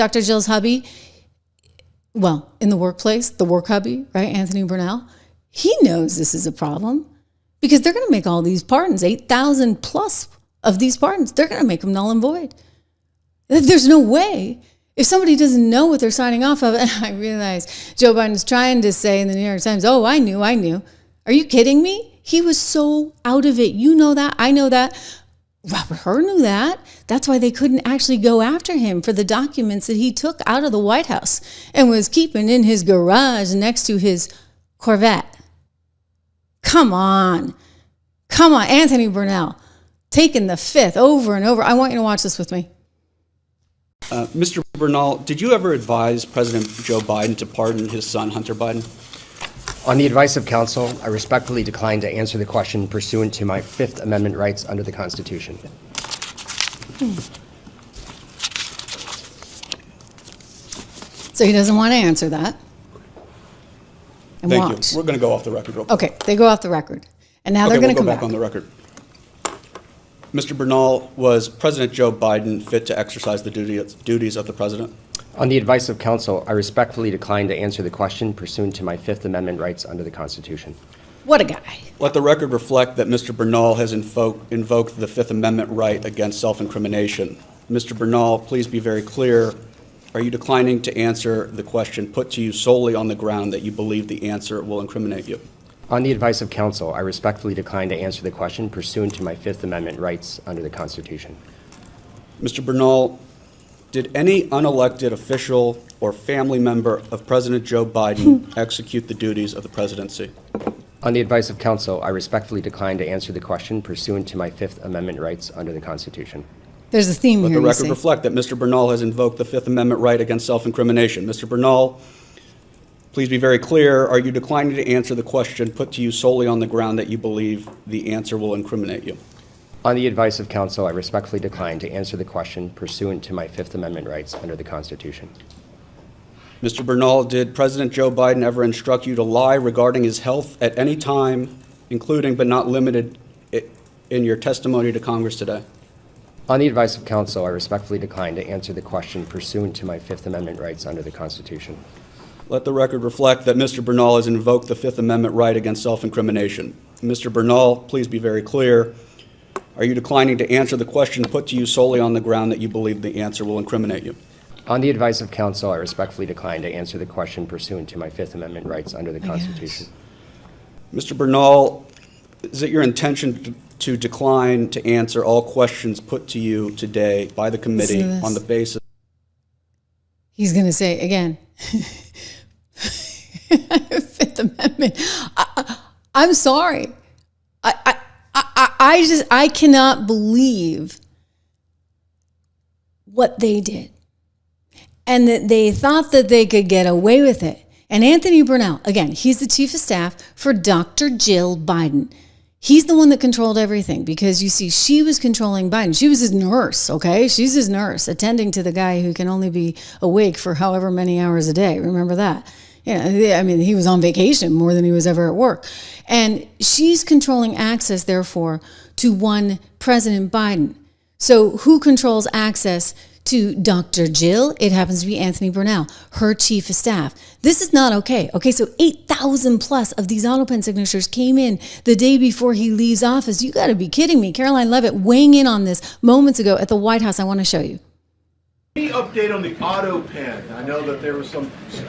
Dr. Jill's hubby, well, in the workplace, the work hubby, right, Anthony Burnell, he knows this is a problem because they're going to make all these pardons, 8,000 plus of these pardons. They're going to make them null and void. There's no way. If somebody doesn't know what they're signing off of, and I realize Joe Biden's trying to say in the New York Times, oh, I knew. Are you kidding me? He was so out of it. You know that. I know that. Robert Hur knew that. That's why they couldn't actually go after him for the documents that he took out of the White House and was keeping in his garage next to his Corvette. Come on. Anthony Burnell, taking the fifth over and over. I want you to watch this with me. Mr. Bernal, did you ever advise President Joe Biden to pardon his son, Hunter Biden? On the advice of counsel, I respectfully decline to answer the question pursuant to my Fifth Amendment rights under the Constitution. So he doesn't want to answer that. And Thank watch. you. We're going to go off the record real quick. Okay, they go off the record. And now they're going to come back on the record. Mr. Bernal, was President Joe Biden fit to exercise the duties of the president? On the advice of counsel, I respectfully decline to answer the question pursuant to my Fifth Amendment rights under the Constitution. What a guy. Let the record reflect that Mr. Bernal has invoked the Fifth Amendment right against self-incrimination. Mr. Bernal, please be very clear. Are you declining to answer the question put to you solely on the ground that you believe the answer will incriminate you? On the advice of counsel, I respectfully decline to answer the question pursuant to my Fifth Amendment rights under the Constitution. Mr. Bernal, did any unelected official or family member of President Joe Biden execute the duties of the presidency? On the advice of counsel, I respectfully decline to answer the question pursuant to my Fifth Amendment rights under the Constitution. There's a theme Let here. the record reflect that Mr. Bernal has invoked the Fifth Amendment right against self-incrimination. Mr. Bernal, please be very clear. Are you declining to answer the question put to you solely on the ground that you believe the answer will incriminate you? On the advice of counsel, I respectfully decline to answer the question pursuant to my Fifth Amendment rights under the Constitution. Mr. Bernal, did President Joe Biden ever instruct you to lie regarding his health at any time, including but not limited in your testimony to Congress today? On the advice of counsel, I respectfully decline to answer the question pursuant to my Fifth Amendment rights under the Constitution. Let the record reflect that Mr. Bernal has invoked the Fifth Amendment right against self-incrimination. Mr. Bernal, please be very clear. Are you declining to answer the question put to you solely on the ground that you believe the answer will incriminate you? On the advice of counsel, I respectfully decline to answer the question pursuant to my Fifth Amendment rights under the Constitution. Mr. Bernal, is it your intention to decline to answer all questions put to you today by the committee on the basis? He's going to say again, Fifth Amendment. I'm sorry. I cannot believe what they did. And that they thought that they could get away with it. And Anthony Burnell, again, he's the chief of staff for Dr. Jill Biden. He's the one that controlled everything because, you see, she was controlling Biden. She was his nurse, okay? She's his nurse, attending to the guy who can only be awake for however many hours a day. Remember that? Yeah, I mean, he was on vacation more than he was ever at work. And she's controlling access, therefore, to one President Biden. So who controls access to Dr. Jill? It happens to be Anthony Burnell, her chief of staff. This is not okay. Okay, so 8,000 plus of these Autopen signatures came in the day before he leaves office. You got to be kidding me. Caroline Leavitt weighing in on this moments ago at the White House. I want to show you. Any update on the Autopen? I know that there was the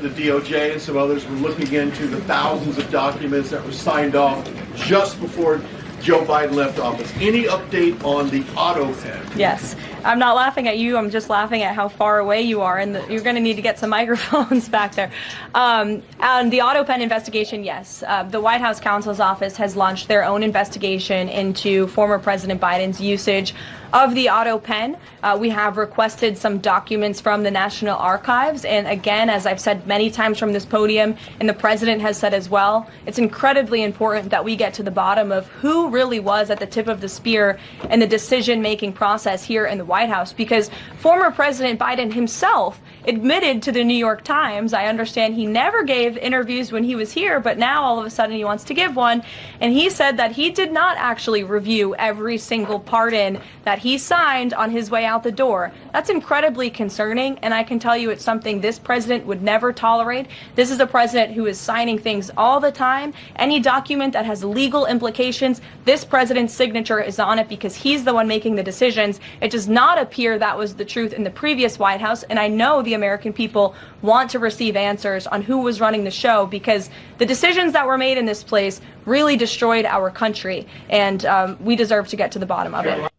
DOJ and some others were looking into the thousands of documents that were signed off just before Joe Biden left office. Any update on the Autopen? Yes. I'm not laughing at you. I'm just laughing at how far away you are, and you're going to need to get some microphones back there. On the Autopen investigation, yes. The White House counsel's office has launched their own investigation into former President Biden's usage of the Autopen. We have requested some documents from the National Archives. And again, as I've said many times from this podium, and the president has said as well, it's incredibly important that we get to the bottom of who really was at the tip of the spear in the decision-making process here in the White House, because former President Biden himself admitted to the New York Times, I understand he never gave interviews when he was here, but now all of a sudden he wants to give one, and he said that he did not actually review every single pardon that he signed on his way out the door. That's incredibly concerning, and I can tell you it's something this president would never tolerate. This is a president who is signing things all the time. Any document that has legal implications, this president's signature is on it because he's the one making the decisions. It does not appear that was the truth in the previous White House, and I know the American people want to receive answers on who was running the show, because the decisions that were made in this place really destroyed our country, and we deserve to get to the bottom of it.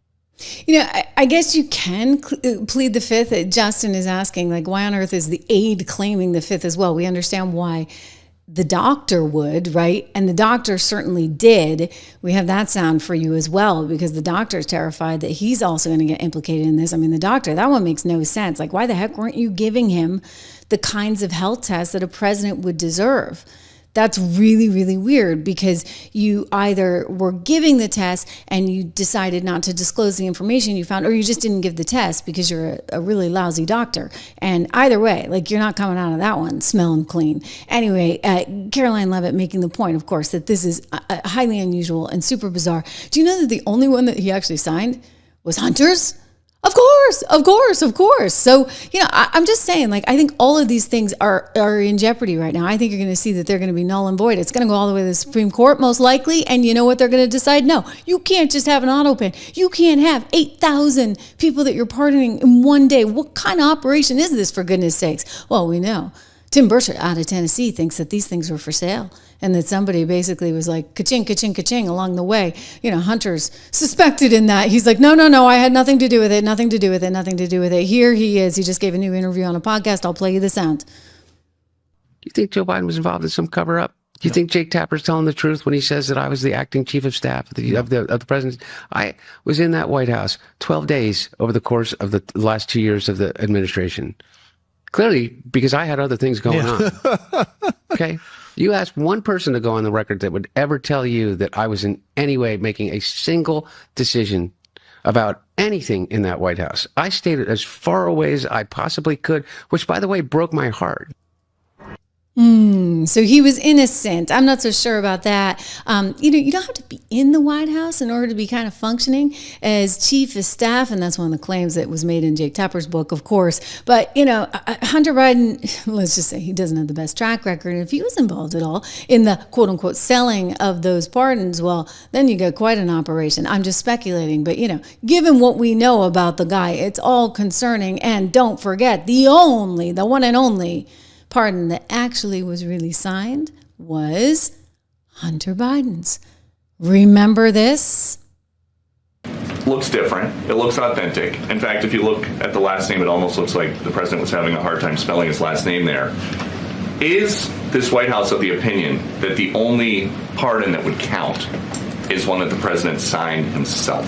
You know, I guess you can plead the fifth. Justin is asking, like, why on earth is the aide claiming the fifth as well? We understand why the doctor would, right? And the doctor certainly did. We have that sound for you as well, because the doctor is terrified that he's also going to get implicated in this. I mean, the doctor, that one makes no sense. Like, why the heck weren't you giving him the kinds of health tests that a president would deserve? That's really, really weird, because you either were giving the test and you decided not to disclose the information you found, or you just didn't give the test because you're a really lousy doctor. And either way, like, you're not coming out of that one smelling clean. Anyway, Caroline Levitt making the point, of course, that this is highly unusual and super bizarre. Do you know that the only one that he actually signed was Hunter's? Of course. So, you know, I'm just saying, like, I think all of these things are in jeopardy right now. I think you're going to see that they're going to be null and void. It's going to go all the way to the Supreme Court, most likely. And you know what they're going to decide? No, you can't just have an Autopen. You can't have 8,000 people that you're pardoning in one day. What kind of operation is this, for goodness sakes? Well, we know. Tim Burchett out of Tennessee thinks that these things were for sale, and that somebody basically was like, ka-ching, ka-ching, ka-ching along the way. You know, Hunter's suspected in that. He's like, no, I had nothing to do with it. Here he is. He just gave a new interview on a podcast. I'll play you the sound. Do you think Joe Biden was involved in some cover-up? Do you think Jake Tapper's telling the truth when he says that I was the acting chief of staff of the president? I was in that White House 12 days over the course of the last 2 years of the administration. Clearly, because I had other things going on. Okay? You ask one person to go on the record that would ever tell you that I was in any way making a single decision about anything in that White House. I stayed as far away as I possibly could, which, by the way, broke my heart. So he was innocent. I'm not so sure about that. You know, you don't have to be in the White House in order to be kind of functioning as chief of staff. And that's one of the claims that was made in Jake Tapper's book, of course. But, you know, Hunter Biden, let's just say he doesn't have the best track record. And if he was involved at all in the quote unquote selling of those pardons, well, then you get quite an operation. I'm just speculating. But, you know, given what we know about the guy, it's all concerning. And don't forget, the one and only pardon that actually was really signed was Hunter Biden's. Remember this? Looks different. It looks authentic. In fact, if you look at the last name, it almost looks like the president was having a hard time spelling his last name there. Is this White House of the opinion that the only pardon that would count is one that the president signed himself?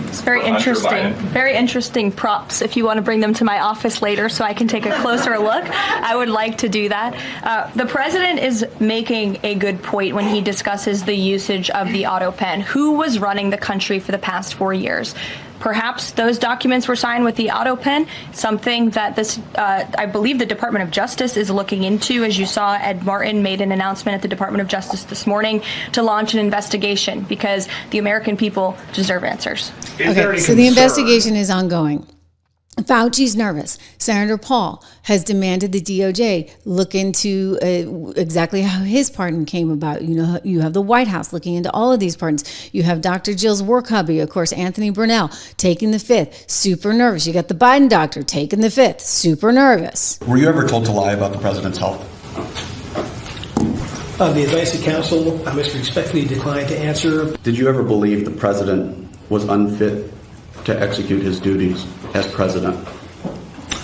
It's very interesting. Very interesting props. If you want to bring them to my office later so I can take a closer look, I would like to do that. The president is making a good point when he discusses the usage of the Autopen. Who was running the country for the past 4 years? Perhaps those documents were signed with the Autopen, something that this, I believe the Department of Justice is looking into. As you saw, Ed Martin made an announcement at the Department of Justice this morning to launch an investigation because the American people deserve answers. Okay, so the investigation is ongoing. Fauci's nervous. Senator Paul has demanded the DOJ look into exactly how his pardon came about. You know, you have the White House looking into all of these pardons. You have Dr. Jill's work hubby, of course, Anthony Brunel, taking the fifth, super nervous. You got the Biden doctor taking the fifth, super nervous. Were you ever told to lie about the president's health? On the advice of counsel, I must respectfully decline to answer. Did you ever believe the president was unfit to execute his duties as president?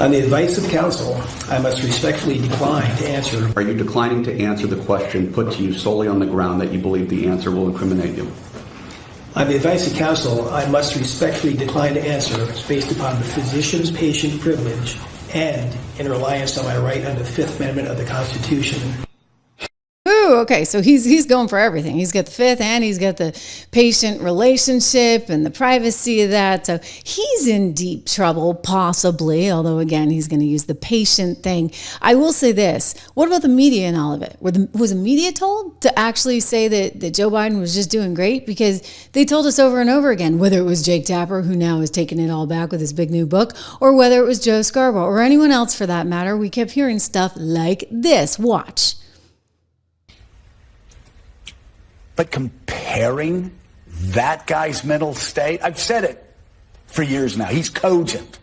On the advice of counsel, I must respectfully decline to answer. Are you declining to answer the question put to you solely on the ground that you believe the answer will incriminate you? On the advice of counsel, I must respectfully decline to answer based upon the physician's patient privilege and in reliance on my right under the Fifth Amendment of the Constitution. Ooh, okay, so he's going for everything. He's got the fifth, and he's got the patient relationship and the privacy of that. So he's in deep trouble, possibly, although again, he's going to use the patient thing. I will say this. What about the media and all of it? Was the media told to actually say that Joe Biden was just doing great? Because they told us over and over again, whether it was Jake Tapper, who now has taken it all back with his big new book, or whether it was Joe Scarborough, or anyone else for that matter, we kept hearing stuff like this. Watch. But comparing that guy's mental state, I've said it for years now, he's cogent.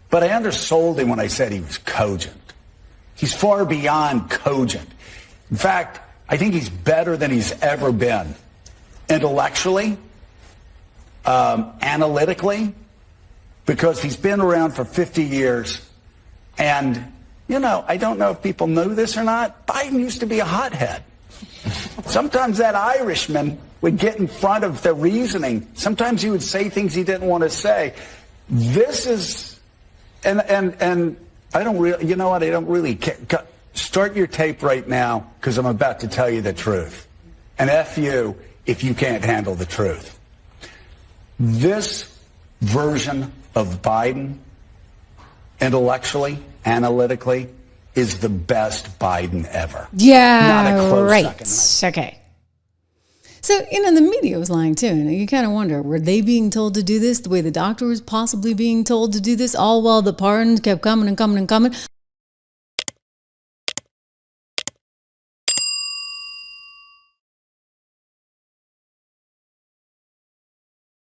But I undersold him when I said he was cogent. He's far beyond cogent. In fact, I think he's better than he's ever been. Intellectually, analytically, because he's been around for 50 years. And, you know, I don't know if people know this or not, Biden used to be a hothead. Sometimes that Irishman would get in front of the reasoning. Sometimes he would say things he didn't want to say. This is, and I don't really, you know what, I don't really care. Start your tape right now, because I'm about to tell you the truth. And F you if you can't handle the truth. This version of Biden, intellectually, analytically, is the best Biden ever. Yeah, not a close right. second. Okay. So, you know, the media was lying too. And you kind of wonder, were they being told to do this the way the doctor was possibly being told to do this, all while the pardons kept coming and coming and coming?